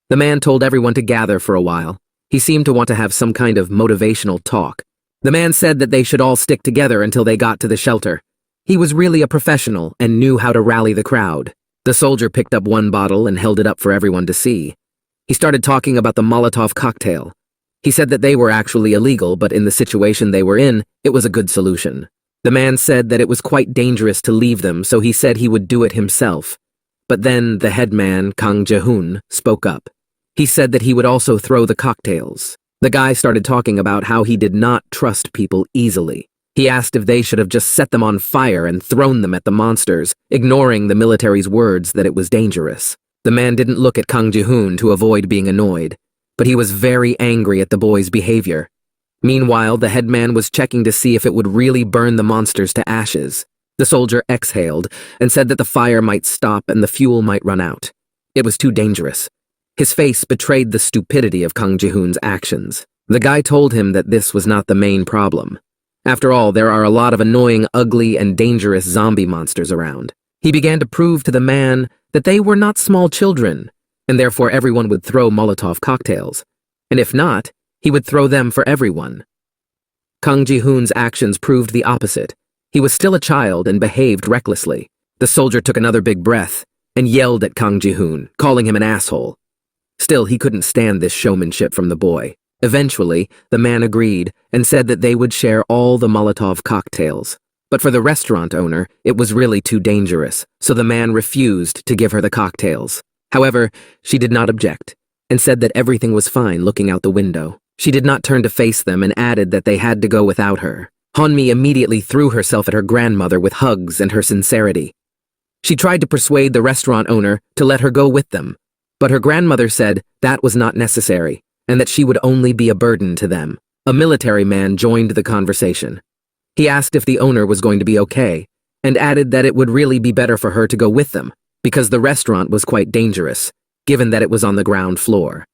The man told everyone to gather for a while. He seemed to want to have some kind of motivational talk. The man said that they should all stick together until they got to the shelter. He was really a professional and knew how to rally the crowd. The soldier picked up one bottle and held it up for everyone to see. He started talking about the Molotov cocktail. He said that they were actually illegal, but in the situation they were in, it was a good solution. The man said that it was quite dangerous to leave them, so he said he would do it himself. But then the headman, Kang Ji-hoon, spoke up. He said that he would also throw the cocktails. The guy started talking about how he did not trust people easily. He asked if they should have just set them on fire and thrown them at the monsters, ignoring the military's words that it was dangerous. The man didn't look at Kang Ji-hoon to avoid being annoyed, but he was very angry at the boy's behavior. Meanwhile, the headman was checking to see if it would really burn the monsters to ashes. The soldier exhaled and said that the fire might stop and the fuel might run out. It was too dangerous. His face betrayed the stupidity of Kang Ji-hoon's actions. The guy told him that this was not the main problem. After all, there are a lot of annoying, ugly, and dangerous zombie monsters around. He began to prove to the man that they were not small children, and therefore everyone would throw Molotov cocktails. And if not, he would throw them for everyone. Kang Ji-hoon's actions proved the opposite. He was still a child and behaved recklessly. The soldier took another big breath and yelled at Kang Ji-hoon, calling him an asshole. Still, he couldn't stand this showmanship from the boy. Eventually, the man agreed and said that they would share all the Molotov cocktails. But for the restaurant owner, it was really too dangerous, so the man refused to give her the cocktails. However, she did not object and said that everything was fine looking out the window. She did not turn to face them and added that they had to go without her. Hanmi immediately threw herself at her grandmother with hugs and her sincerity. She tried to persuade the restaurant owner to let her go with them, but her grandmother said that was not necessary and that she would only be a burden to them. A military man joined the conversation. He asked if the owner was going to be okay and added that it would really be better for her to go with them because the restaurant was quite dangerous, given that it was on the ground floor.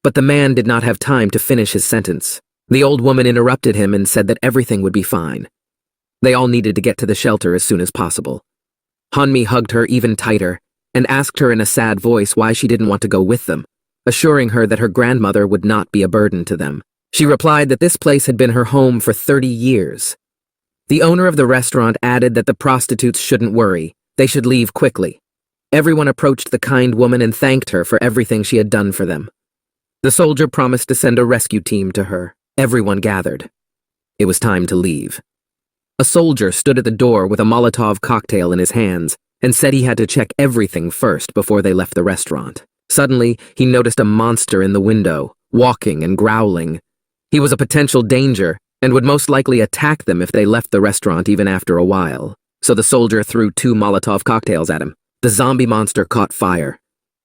But the man did not have time to finish his sentence. The old woman interrupted him and said that everything would be fine. They all needed to get to the shelter as soon as possible. Hanmi hugged her even tighter and asked her in a sad voice why she didn't want to go with them, assuring her that her grandmother would not be a burden to them. She replied that this place had been her home for 30 years. The owner of the restaurant added that the prostitutes shouldn't worry, they should leave quickly. Everyone approached the kind woman and thanked her for everything she had done for them. The soldier promised to send a rescue team to her. Everyone gathered. It was time to leave. A soldier stood at the door with a Molotov cocktail in his hands and said he had to check everything first before they left the restaurant. Suddenly, he noticed a monster in the window, walking and growling. He was a potential danger and would most likely attack them if they left the restaurant even after a while. So the soldier threw 2 Molotov cocktails at him. The zombie monster caught fire.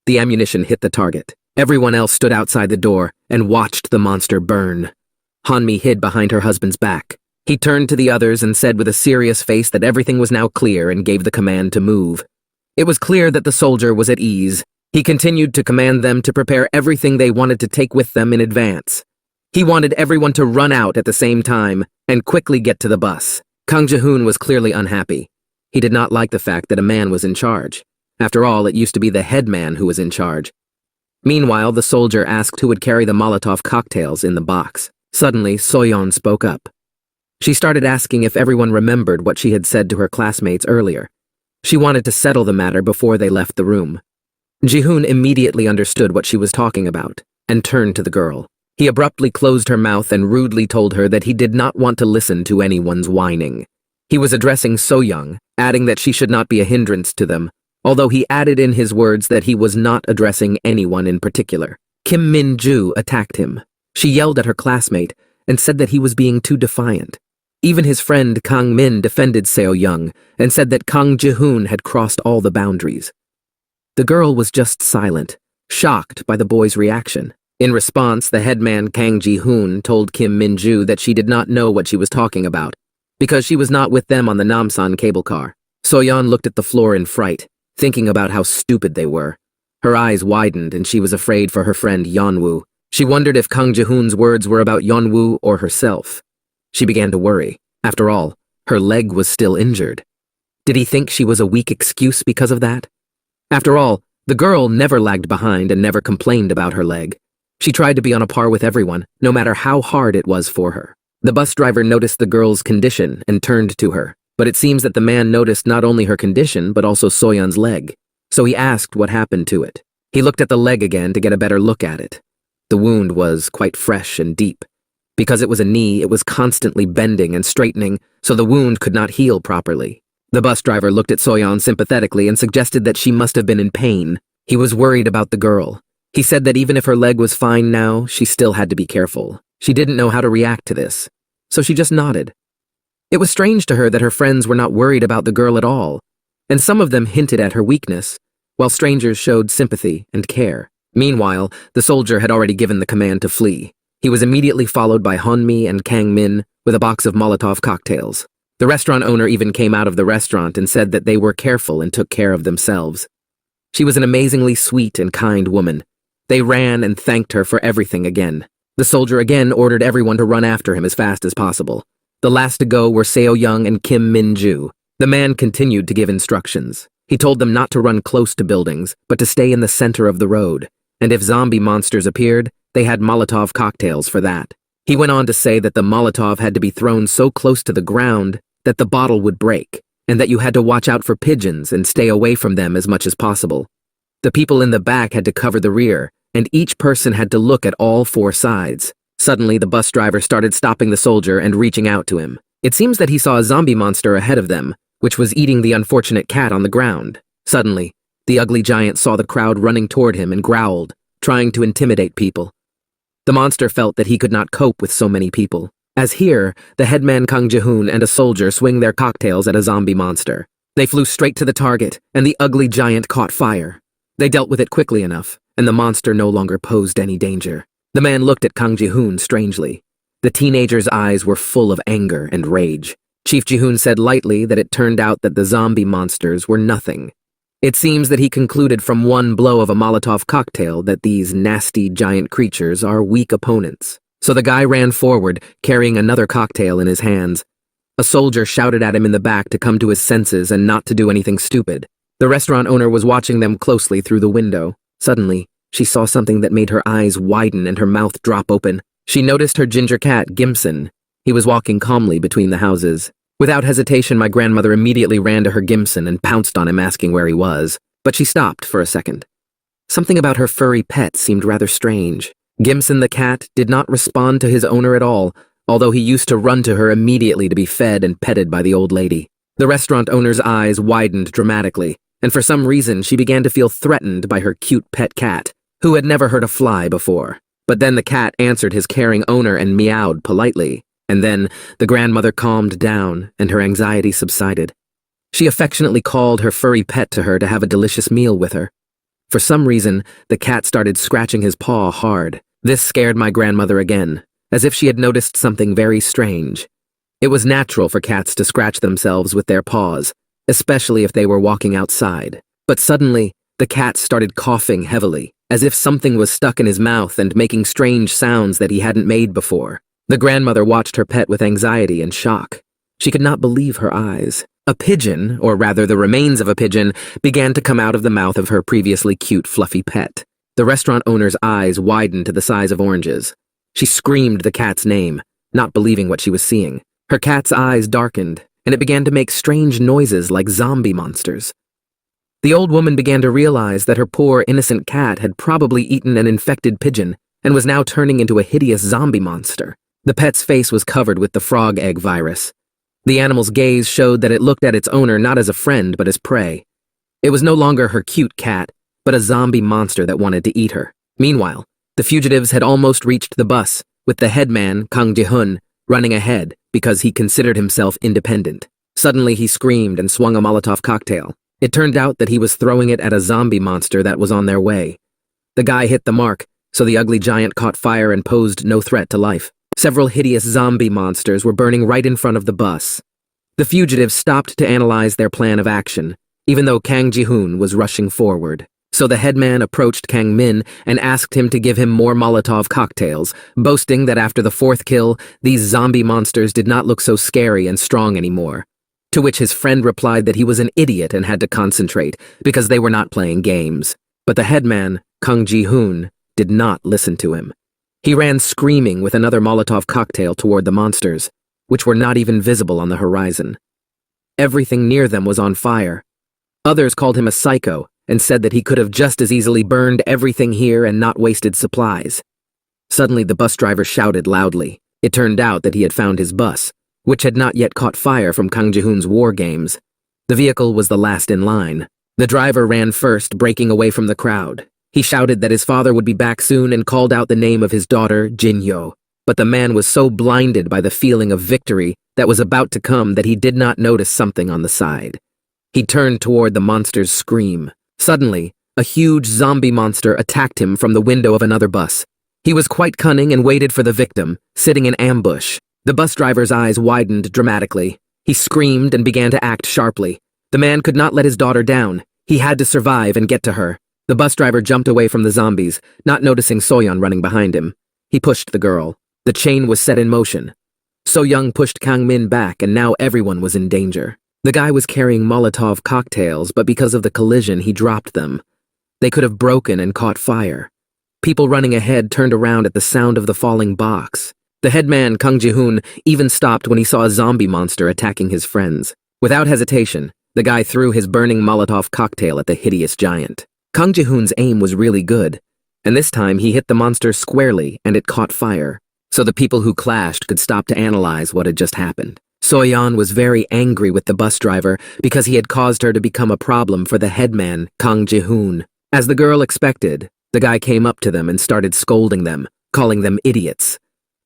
The ammunition hit the target. Everyone else stood outside the door and watched the monster burn. Hanmi hid behind her husband's back. He turned to the others and said with a serious face that everything was now clear and gave the command to move. It was clear that the soldier was at ease. He continued to command them to prepare everything they wanted to take with them in advance. He wanted everyone to run out at the same time and quickly get to the bus. Kang Ji-hoon was clearly unhappy. He did not like the fact that a man was in charge. After all, it used to be the head man who was in charge. Meanwhile, the soldier asked who would carry the Molotov cocktails in the box. Suddenly, Soyeon spoke up. She started asking if everyone remembered what she had said to her classmates earlier. She wanted to settle the matter before they left the room. Ji-hoon immediately understood what she was talking about and turned to the girl. He abruptly closed her mouth and rudely told her that he did not want to listen to anyone's whining. He was addressing So-young, adding that she should not be a hindrance to them, although he added in his words that he was not addressing anyone in particular. Kim Min-ju attacked him. She yelled at her classmate and said that he was being too defiant. Even his friend Kang Min defended Seo-young and said that Kang Ji-hoon had crossed all the boundaries. The girl was just silent, shocked by the boy's reaction. In response, the headman Kang Ji-hoon told Kim Min-ju that she did not know what she was talking about, because she was not with them on the Namsan cable car. Soyeon looked at the floor in fright, thinking about how stupid they were. Her eyes widened and she was afraid for her friend Yeonwoo. She wondered if Kang Ji-hoon's words were about Yeonwoo or herself. She began to worry. After all, her leg was still injured. Did he think she was a weak excuse because of that? After all, the girl never lagged behind and never complained about her leg. She tried to be on a par with everyone, no matter how hard it was for her. The bus driver noticed the girl's condition and turned to her, but it seems that the man noticed not only her condition but also Soyeon's leg, so he asked what happened to it. He looked at the leg again to get a better look at it. The wound was quite fresh and deep. Because it was a knee, it was constantly bending and straightening, so the wound could not heal properly. The bus driver looked at Soyeon sympathetically and suggested that she must have been in pain. He was worried about the girl. He said that even if her leg was fine now, she still had to be careful. She didn't know how to react to this, so she just nodded. It was strange to her that her friends were not worried about the girl at all, and some of them hinted at her weakness, while strangers showed sympathy and care. Meanwhile, the soldier had already given the command to flee. He was immediately followed by Hanmi and Kang Min with a box of Molotov cocktails. The restaurant owner even came out of the restaurant and said that they were careful and took care of themselves. She was an amazingly sweet and kind woman. They ran and thanked her for everything again. The soldier again ordered everyone to run after him as fast as possible. The last to go were Seo-young and Kim Min-ju. The man continued to give instructions. He told them not to run close to buildings, but to stay in the center of the road. And if zombie monsters appeared, they had Molotov cocktails for that. He went on to say that the Molotov had to be thrown so close to the ground that the bottle would break, and that you had to watch out for pigeons and stay away from them as much as possible. The people in the back had to cover the rear, and each person had to look at all 4 sides. Suddenly, the bus driver started stopping the soldier and reaching out to him. It seems that he saw a zombie monster ahead of them, which was eating the unfortunate cat on the ground. Suddenly, the ugly giant saw the crowd running toward him and growled, trying to intimidate people. The monster felt that he could not cope with so many people. As here, the headman Kang Ji-hoon and a soldier swing their cocktails at a zombie monster. They flew straight to the target, and the ugly giant caught fire. They dealt with it quickly enough, and the monster no longer posed any danger. The man looked at Kang Ji-hoon strangely. The teenager's eyes were full of anger and rage. Chief Ji-hoon said lightly that it turned out that the zombie monsters were nothing. It seems that he concluded from one blow of a Molotov cocktail that these nasty giant creatures are weak opponents. So the guy ran forward, carrying another cocktail in his hands. A soldier shouted at him in the back to come to his senses and not to do anything stupid. The restaurant owner was watching them closely through the window. Suddenly, she saw something that made her eyes widen and her mouth drop open. She noticed her ginger cat, Gimson. He was walking calmly between the houses. Without hesitation, my grandmother immediately ran to her Gimson and pounced on him, asking where he was. But she stopped for a second. Something about her furry pet seemed rather strange. Gimson the cat did not respond to his owner at all, although he used to run to her immediately to be fed and petted by the old lady. The restaurant owner's eyes widened dramatically, and for some reason she began to feel threatened by her cute pet cat, who had never hurt a fly before. But then the cat answered his caring owner and meowed politely. And then the grandmother calmed down and her anxiety subsided. She affectionately called her furry pet to her to have a delicious meal with her. For some reason, the cat started scratching his paw hard. This scared my grandmother again, as if she had noticed something very strange. It was natural for cats to scratch themselves with their paws, especially if they were walking outside. But suddenly, the cat started coughing heavily, as if something was stuck in his mouth and making strange sounds that he hadn't made before. The grandmother watched her pet with anxiety and shock. She could not believe her eyes. A pigeon, or rather the remains of a pigeon, began to come out of the mouth of her previously cute, fluffy pet. The restaurant owner's eyes widened to the size of oranges. She screamed the cat's name, not believing what she was seeing. Her cat's eyes darkened, and it began to make strange noises like zombie monsters. The old woman began to realize that her poor, innocent cat had probably eaten an infected pigeon and was now turning into a hideous zombie monster. The pet's face was covered with the frog egg virus. The animal's gaze showed that it looked at its owner not as a friend but as prey. It was no longer her cute cat, but a zombie monster that wanted to eat her. Meanwhile, the fugitives had almost reached the bus, with the headman, Kang Ji-hoon, running ahead because he considered himself independent. Suddenly he screamed and swung a Molotov cocktail. It turned out that he was throwing it at a zombie monster that was on their way. The guy hit the mark, so the ugly giant caught fire and posed no threat to life. Several hideous zombie monsters were burning right in front of the bus. The fugitives stopped to analyze their plan of action, even though Kang Ji-hoon was rushing forward. So the headman approached Kang Min and asked him to give him more Molotov cocktails, boasting that after the fourth kill, these zombie monsters did not look so scary and strong anymore. To which his friend replied that he was an idiot and had to concentrate, because they were not playing games. But the headman, Kang Ji-hoon, did not listen to him. He ran screaming with another Molotov cocktail toward the monsters, which were not even visible on the horizon. Everything near them was on fire. Others called him a psycho and said that he could have just as easily burned everything here and not wasted supplies. Suddenly the bus driver shouted loudly. It turned out that he had found his bus, which had not yet caught fire from Kang Ji-hoon's war games. The vehicle was the last in line. The driver ran first, breaking away from the crowd. He shouted that his father would be back soon and called out the name of his daughter, Jin-yo. But the man was so blinded by the feeling of victory that was about to come that he did not notice something on the side. He turned toward the monster's scream. Suddenly, a huge zombie monster attacked him from the window of another bus. He was quite cunning and waited for the victim, sitting in ambush. The bus driver's eyes widened dramatically. He screamed and began to act sharply. The man could not let his daughter down. He had to survive and get to her. The bus driver jumped away from the zombies, not noticing So-young running behind him. He pushed the girl. The chain was set in motion. So-young pushed Kang Min back, and now everyone was in danger. The guy was carrying Molotov cocktails, but because of the collision, he dropped them. They could have broken and caught fire. People running ahead turned around at the sound of the falling box. The headman, Kang Ji-hoon, even stopped when he saw a zombie monster attacking his friends. Without hesitation, the guy threw his burning Molotov cocktail at the hideous giant. Kang Ji-hoon's aim was really good, and this time he hit the monster squarely and it caught fire, so the people who clashed could stop to analyze what had just happened. So-yeon was very angry with the bus driver because he had caused her to become a problem for the headman, Kang Ji-hoon. As the girl expected, the guy came up to them and started scolding them, calling them idiots.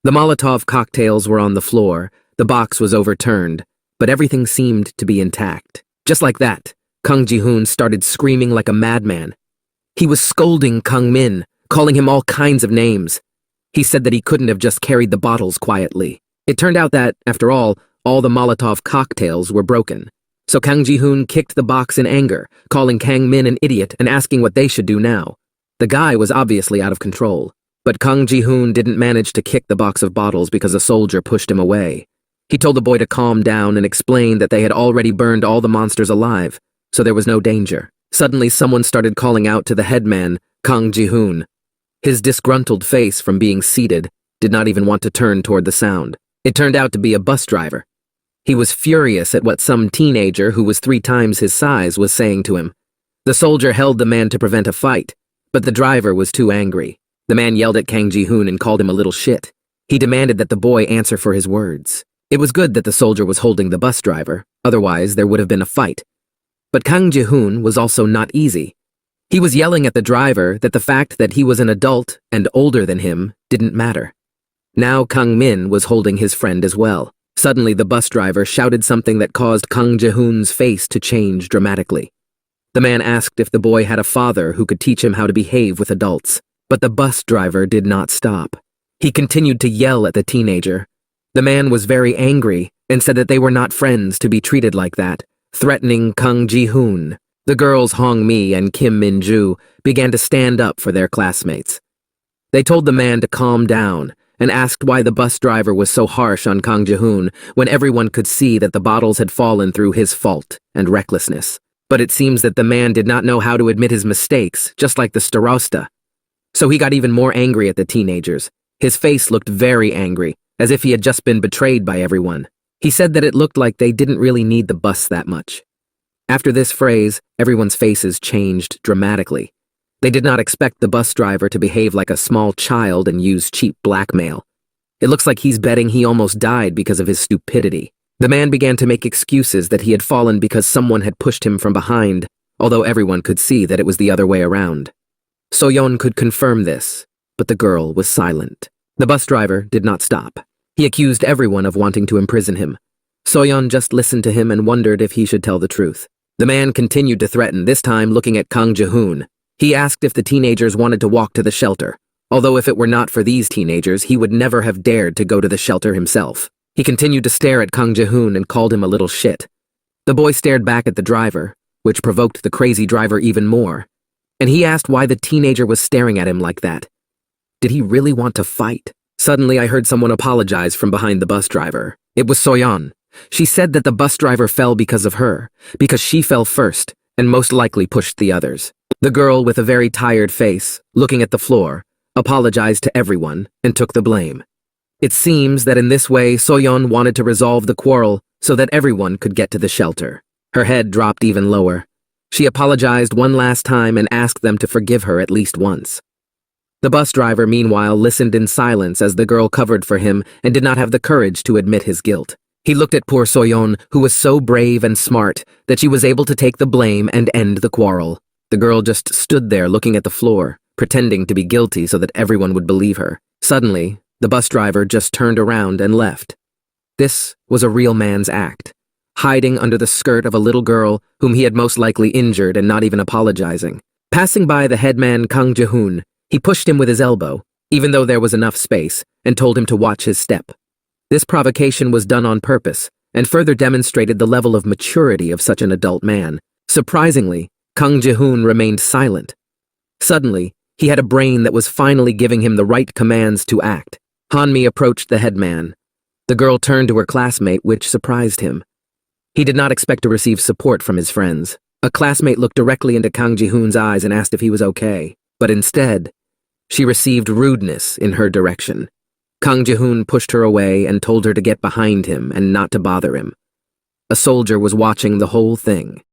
The Molotov cocktails were on the floor, the box was overturned, but everything seemed to be intact. Just like that, Kang Ji-hoon started screaming like a madman. He was scolding Kang Min, calling him all kinds of names. He said that he couldn't have just carried the bottles quietly. It turned out that, after all the Molotov cocktails were broken. So Kang Ji-hoon kicked the box in anger, calling Kang Min an idiot and asking what they should do now. The guy was obviously out of control, but Kang Ji-hoon didn't manage to kick the box of bottles because a soldier pushed him away. He told the boy to calm down and explained that they had already burned all the monsters alive, so there was no danger. Suddenly someone started calling out to the headman, Kang Ji-hoon. His disgruntled face from being seated did not even want to turn toward the sound. It turned out to be a bus driver. He was furious at what some teenager who was 3 times his size was saying to him. The soldier held the man to prevent a fight, but the driver was too angry. The man yelled at Kang Ji-hoon and called him a little shit. He demanded that the boy answer for his words. It was good that the soldier was holding the bus driver, otherwise there would have been a fight. But Kang Ji-hoon was also not easy. He was yelling at the driver that the fact that he was an adult and older than him didn't matter. Now Kang Min was holding his friend as well. Suddenly the bus driver shouted something that caused Kang Ji-hoon's face to change dramatically. The man asked if the boy had a father who could teach him how to behave with adults, but the bus driver did not stop. He continued to yell at the teenager. The man was very angry and said that they were not friends to be treated like that, threatening Kang Ji-hoon. The girls Hong Mi and Kim Min-ju began to stand up for their classmates. They told the man to calm down and asked why the bus driver was so harsh on Kang Ji-hoon when everyone could see that the bottles had fallen through his fault and recklessness. But it seems that the man did not know how to admit his mistakes, just like the starosta. So he got even more angry at the teenagers. His face looked very angry, as if he had just been betrayed by everyone. He said that it looked like they didn't really need the bus that much. After this phrase, everyone's faces changed dramatically. They did not expect the bus driver to behave like a small child and use cheap blackmail. It looks like he's betting he almost died because of his stupidity. The man began to make excuses that he had fallen because someone had pushed him from behind, although everyone could see that it was the other way around. So-yeon could confirm this, but the girl was silent. The bus driver did not stop. He accused everyone of wanting to imprison him. So-yeon just listened to him and wondered if he should tell the truth. The man continued to threaten, this time looking at Kang Ji-hoon. He asked if the teenagers wanted to walk to the shelter, although if it were not for these teenagers, he would never have dared to go to the shelter himself. He continued to stare at Kang Ji-hoon and called him a little shit. The boy stared back at the driver, which provoked the crazy driver even more, and he asked why the teenager was staring at him like that. Did he really want to fight? Suddenly I heard someone apologize from behind the bus driver. It was So-yeon. She said that the bus driver fell because of her, because she fell first, and most likely pushed the others. The girl, with a very tired face, looking at the floor, apologized to everyone and took the blame. It seems that in this way So-yeon wanted to resolve the quarrel so that everyone could get to the shelter. Her head dropped even lower. She apologized one last time and asked them to forgive her at least once. The bus driver, meanwhile, listened in silence as the girl covered for him and did not have the courage to admit his guilt. He looked at poor So-yeon, who was so brave and smart that she was able to take the blame and end the quarrel. The girl just stood there looking at the floor, pretending to be guilty so that everyone would believe her. Suddenly, the bus driver just turned around and left. This was a real man's act, hiding under the skirt of a little girl whom he had most likely injured and not even apologizing. Passing by the headman Kang Ji-hoon, he pushed him with his elbow, even though there was enough space, and told him to watch his step. This provocation was done on purpose, and further demonstrated the level of maturity of such an adult man. Surprisingly, Kang Ji-hoon remained silent. Suddenly, he had a brain that was finally giving him the right commands to act. Hanmi approached the headman. The girl turned to her classmate, which surprised him. He did not expect to receive support from his friends. A classmate looked directly into Kang Ji-hoon's eyes and asked if he was okay, but instead, she received rudeness in her direction. Kang Ji-hoon pushed her away and told her to get behind him and not to bother him. A soldier was watching the whole thing.